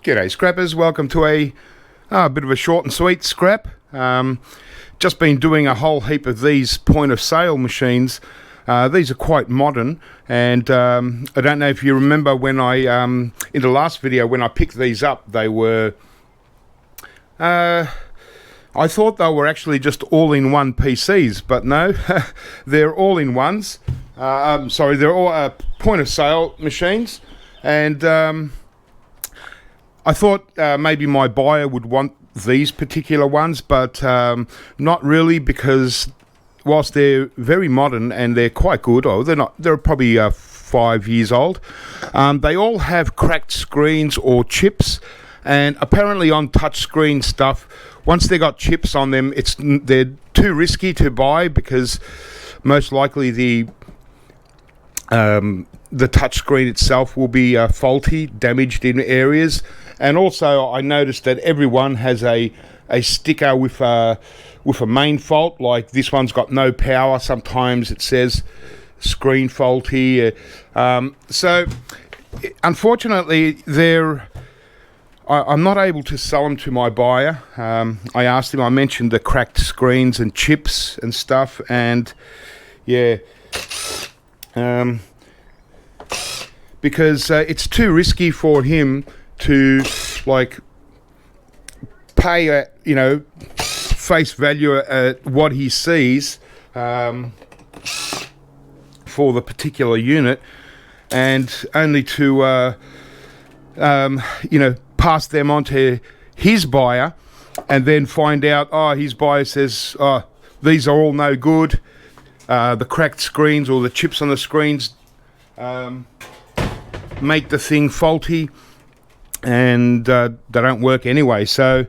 G'day scrappers, welcome to a bit of a short and sweet scrap. Just been doing a whole heap of these point of sale machines. These are quite modern, and I don't know if you remember when I, in the last video when I picked these up, they were, I thought they were actually just all-in-one PCs, but no, they're all-in-ones. Sorry, they're all point of sale machines, and I thought maybe my buyer would want these particular ones, but not really, because whilst they're very modern and they're quite good, they're probably 5 years old, they all have cracked screens or chips, and apparently on touchscreen stuff, once they got chips on them, they're too risky to buy, because most likely the touchscreen itself will be faulty, damaged in areas. And also I noticed that everyone has a sticker with a main fault, like this one's got no power. Sometimes it says screen faulty. So unfortunately I'm not able to sell them to my buyer. I asked him, I mentioned the cracked screens and chips and stuff, and yeah, because it's too risky for him to like pay at, face value at what he sees for the particular unit, and only to pass them on to his buyer, and then find out his buyer says these are all no good, the cracked screens or the chips on the screens make the thing faulty, and they don't work anyway. So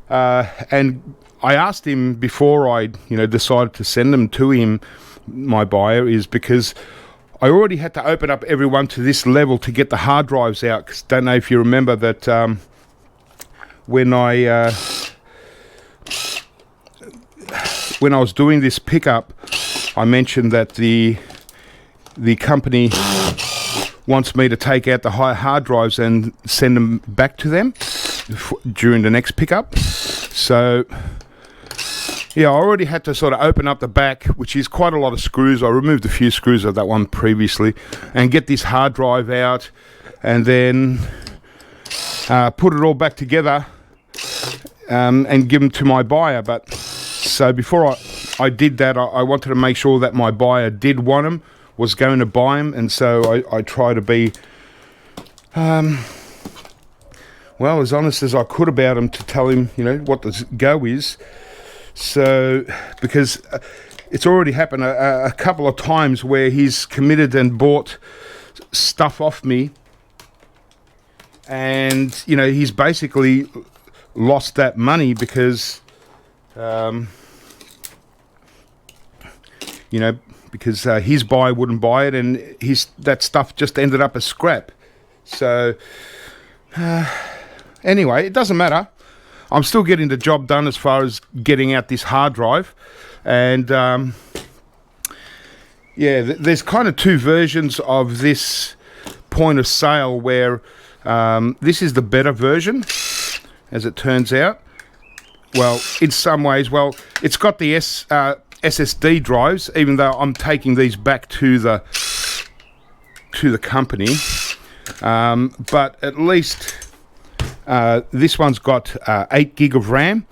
and I asked him before I decided to send them to him, my buyer, is because I already had to open up everyone to this level to get the hard drives out, because don't know if you remember that when I was doing this pickup, I mentioned that the company wants me to take out the hard drives and send them back to them during the next pickup. So yeah, I already had to sort of open up the back, which is quite a lot of screws. I removed a few screws of that one previously, and get this hard drive out, and then put it all back together and give them to my buyer. But so before I did that, I wanted to make sure that my buyer did want them, was going to buy them, and so I try to be well, as honest as I could about him, to tell him what the go is. So because it's already happened a couple of times where he's committed and bought stuff off me, and he's basically lost that money because because his buyer wouldn't buy it, and that stuff just ended up as scrap. So anyway, it doesn't matter. I'm still getting the job done as far as getting out this hard drive. And yeah, there's kind of two versions of this point of sale, where this is the better version, as it turns out. Well, in some ways, it's got the SSD drives, even though I'm taking these back to the company, but at least this one's got 8 gig of RAM,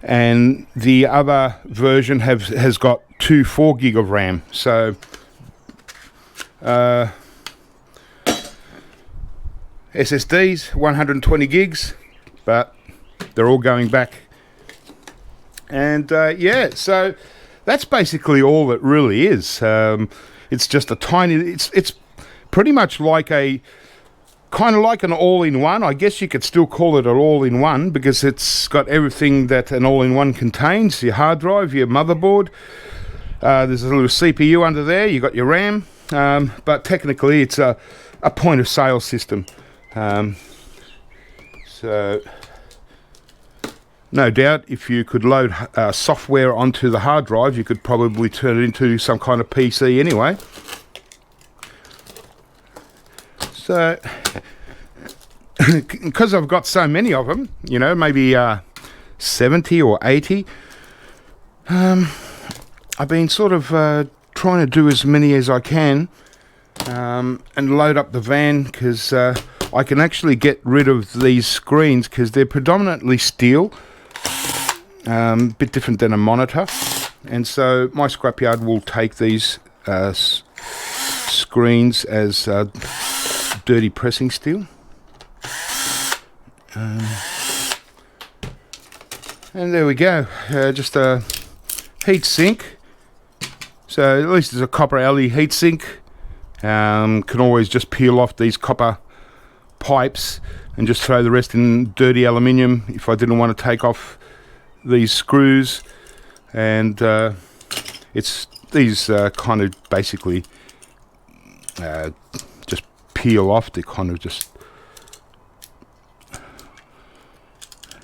and the other version has got 4 gig of RAM. So SSDs 120 gigs, but they're all going back. And yeah, so that's basically all it really is. It's just a tiny, it's pretty much like kind of like an all-in-one. I guess you could still call it an all-in-one, because it's got everything that an all-in-one contains: your hard drive, your motherboard, there's a little CPU under there, you got your RAM, but technically it's a point of sale system. So no doubt if you could load software onto the hard drive, you could probably turn it into some kind of PC anyway. So because I've got so many of them, you know, maybe 70 or 80, I've been sort of trying to do as many as I can, and load up the van, because I can actually get rid of these screens because they're predominantly steel, bit different than a monitor, and so my scrapyard will take these screens as dirty pressing steel. And there we go, just a heat sink. So at least there's a copper alley heat sink. Can always just peel off these copper pipes and just throw the rest in dirty aluminium if I didn't want to take off these screws. And it's these kind of basically just peel off. They kind of just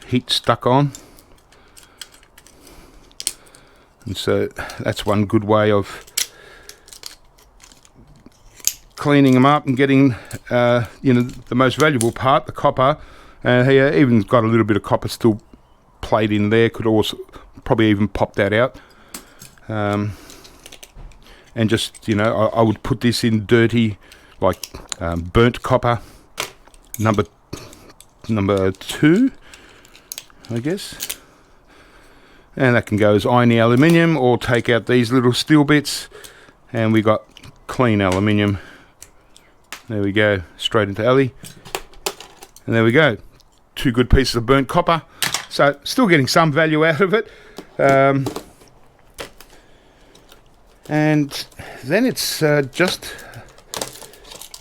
heat stuck on. And so that's one good way of cleaning them up and getting you know, the most valuable part, the copper. Here even got a little bit of copper still played in there, could also probably even pop that out. And just, you know, I would put this in dirty, like burnt copper number 2, I guess. And that can go as irony aluminium, or take out these little steel bits, and we got clean aluminium. There we go, straight into alley. And there we go, 2 good pieces of burnt copper. So still getting some value out of it. And then it's just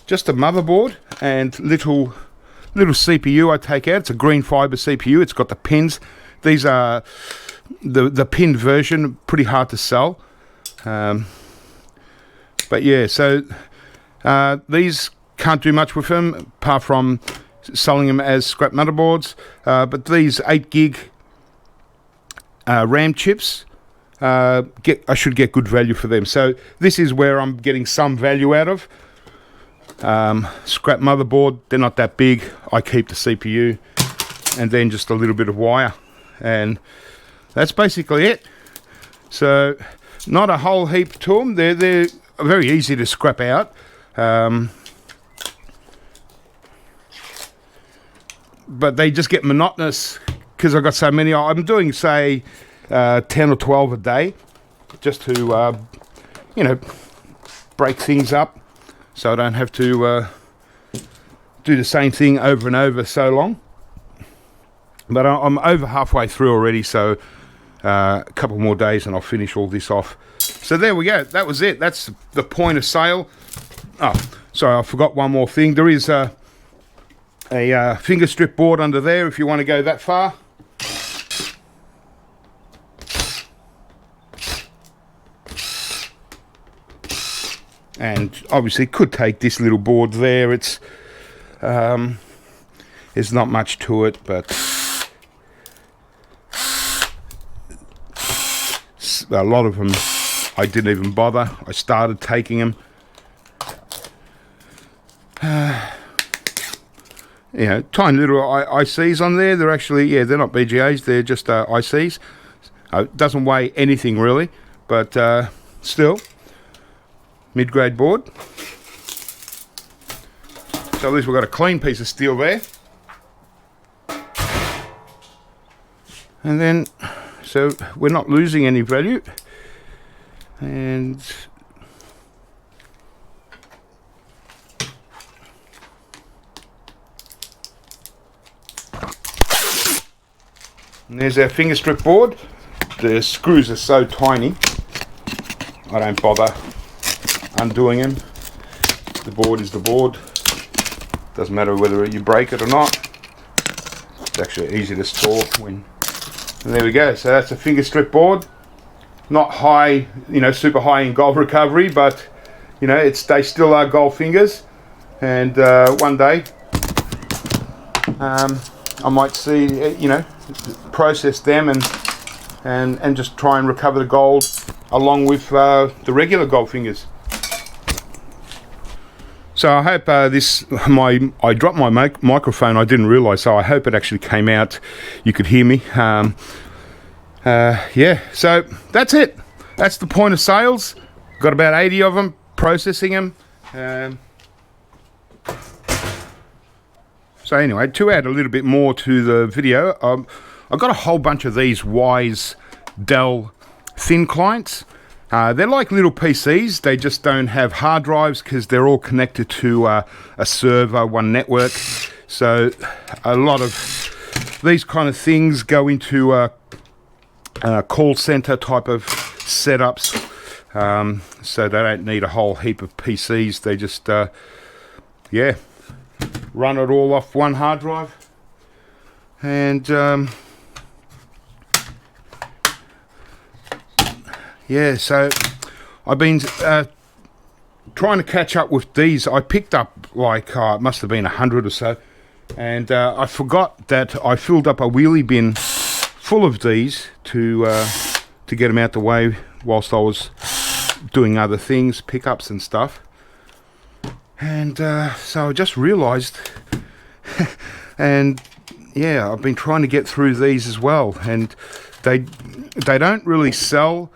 a motherboard and little CPU I take out. It's a green fiber CPU. It's got the pins. These are the pinned version, pretty hard to sell. But yeah, so these can't do much with them apart from selling them as scrap motherboards. But these 8 gig RAM chips, I should get good value for them. So this is where I'm getting some value out of. Scrap motherboard, they're not that big. I keep the CPU and then just a little bit of wire, and that's basically it. So not a whole heap to them. They're very easy to scrap out. But they just get monotonous because I've got so many. I'm doing, say, 10 or 12 a day, just to you know, break things up, so I don't have to do the same thing over and over so long. But I'm over halfway through already, so a couple more days and I'll finish all this off. So there we go, that was it. That's the point of sale. Oh, sorry, I forgot one more thing. There is a finger strip board under there if you want to go that far. And obviously could take this little board there. It's there's not much to it, but a lot of them I didn't even bother. I started taking them. You know, tiny little ICs on there. They're actually, yeah, they're not BGAs, they're just ICs. It doesn't weigh anything really, but still, mid-grade board. So at least we've got a clean piece of steel there. And then, so we're not losing any value. And there's our finger strip board. The screws are so tiny, I don't bother undoing them. The board is the board. Doesn't matter whether you break it or not. It's actually easy to store when. And there we go. So that's a finger strip board. Not high, you know, super high in gold recovery, but you know, they still are gold fingers. And one day, I might see, you know, process them and just try and recover the gold along with the regular gold fingers. So I hope I dropped my microphone. I didn't realise, so I hope it actually came out. You could hear me. Yeah, so that's it. That's the point of sales. Got about 80 of them, processing them. So anyway, to add a little bit more to the video, I've got a whole bunch of these Wise Dell thin clients. They're like little PCs. They just don't have hard drives because they're all connected to a server, one network. So a lot of these kind of things go into call center type of setups. So they don't need a whole heap of PCs. They just, yeah, run it all off one hard drive. And yeah, so I've been trying to catch up with these. I picked up like, it must have been 100 or so. And I forgot that I filled up a wheelie bin full of these to get them out the way whilst I was doing other things, pickups and stuff. And so I just realised, and yeah, I've been trying to get through these as well, and they don't really sell.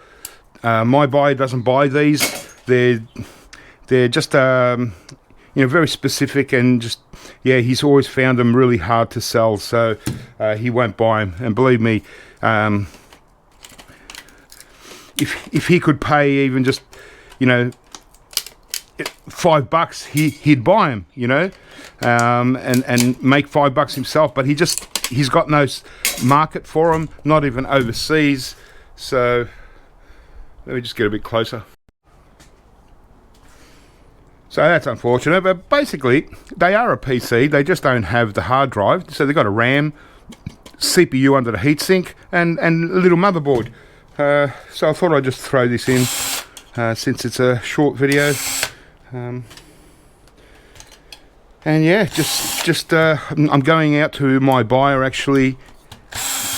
My buyer doesn't buy these. They're just you know, very specific, and just, yeah, he's always found them really hard to sell, so he won't buy them. And believe me, if he could pay even just, you know, $5, he'd buy them, you know, and make $5 himself. But he's got no market for them, not even overseas. So let me just get a bit closer. So that's unfortunate, but basically they are a PC. They just don't have the hard drive. So they've got a RAM, CPU under the heatsink, and a little motherboard. So I thought I'd just throw this in since it's a short video. And yeah, just I'm going out to my buyer actually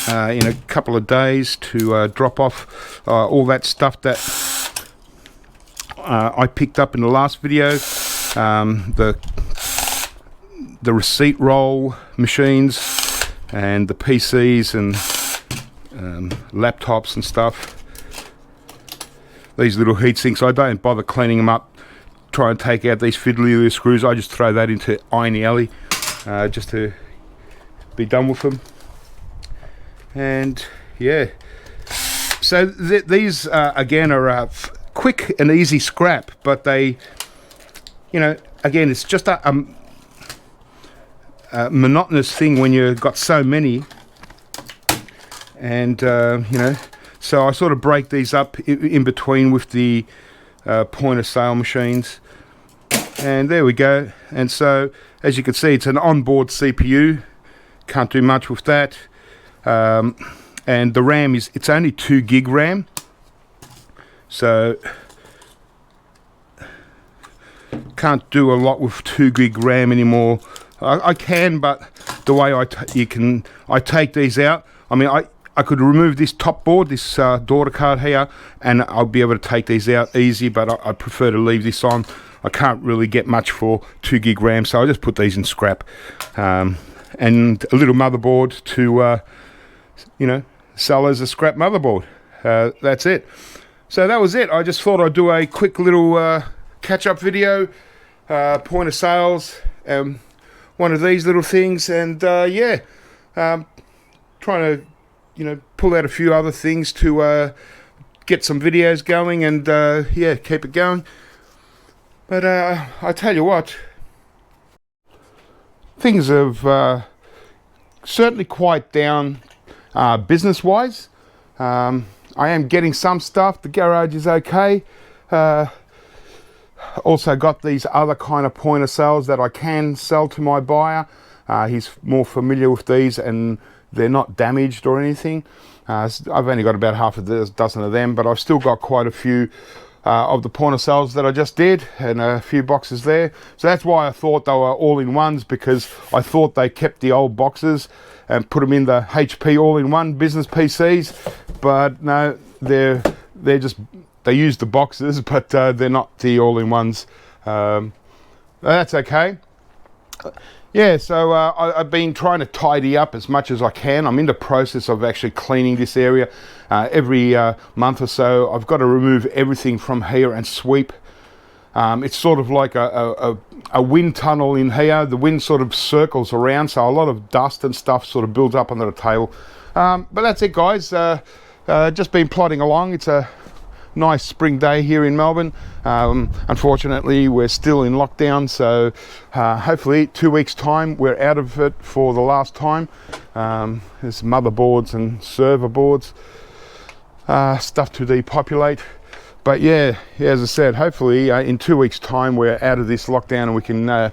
in a couple of days to drop off all that stuff that I picked up in the last video, the receipt roll machines and the PCs and laptops and stuff. These little heat sinks, I don't bother cleaning them up, try and take out these fiddly little screws. I just throw that into Iron Alley just to be done with them. And yeah, so these again are quick and easy scrap, but they, you know, again, it's just a monotonous thing when you've got so many. And you know, so I sort of break these up in between with the point of sale machines. And there we go. And so as you can see, it's an onboard CPU, can't do much with that. And the RAM it's only 2 gig RAM, so can't do a lot with 2 gig RAM anymore. I can, but the way I take these out, I mean, I could remove this top board, this daughter card here, and I'll be able to take these out easy, but I prefer to leave this on. I can't really get much for 2 gig RAM, so I just put these in scrap. And a little motherboard to, you know, sell as a scrap motherboard. That's it. So that was it. I just thought I'd do a quick little catch-up video, point of sales, one of these little things, and yeah, trying to, you know, pull out a few other things to get some videos going, and yeah, keep it going. But I tell you what, things have certainly quite down business-wise. I am getting some stuff. The garage is okay. Also got these other kind of point of sales that I can sell to my buyer. He's more familiar with these, and they're not damaged or anything. I've only got about half a dozen of them, but I've still got quite a few of the point of sales that I just did, and a few boxes there. So that's why I thought they were all-in-ones, because I thought they kept the old boxes and put them in the HP all-in-one business PCs. But no, they use the boxes, but they're not the all-in-ones. That's okay. Yeah, so I've been trying to tidy up as much as I can. I'm in the process of actually cleaning this area. Every month or so, I've got to remove everything from here and sweep. It's sort of like a wind tunnel in here. The wind sort of circles around, so a lot of dust and stuff sort of builds up under the table. But that's it, guys. Just been plodding along. It's a nice spring day here in Melbourne. Unfortunately, we're still in lockdown, so hopefully 2 weeks time we're out of it for the last time. There's motherboards and server boards, stuff to depopulate. But yeah, as I said, hopefully in 2 weeks time we're out of this lockdown and we can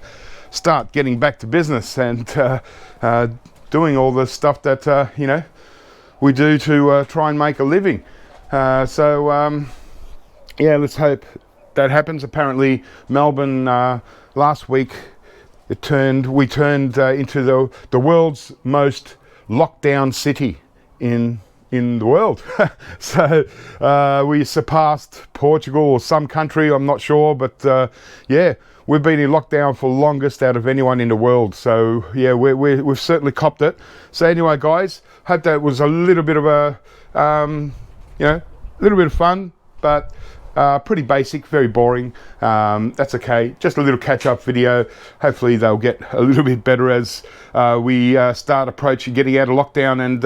start getting back to business and doing all the stuff that you know, we do to try and make a living. Yeah, let's hope that happens. Apparently Melbourne last week we turned into the world's most locked down city in the world. So we surpassed Portugal or some country, I'm not sure, but yeah, we've been in lockdown for longest out of anyone in the world. So yeah, we've certainly copped it. So anyway, guys, hope that was a little bit of a you know, a little bit of fun, but pretty basic, very boring. That's okay, just a little catch-up video. Hopefully they'll get a little bit better as we start approaching getting out of lockdown, and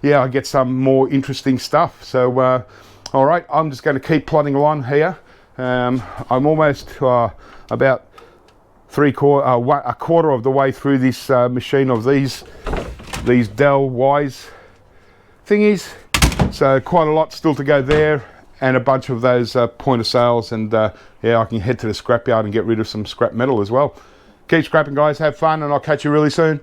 yeah, I get some more interesting stuff. So all right, I'm just going to keep plodding along here. I'm almost about a quarter of the way through this machine of these Dell Wise thingies. So quite a lot still to go there, and a bunch of those point of sales, and yeah, I can head to the scrapyard and get rid of some scrap metal as well. Keep scrapping, guys, have fun, and I'll catch you really soon.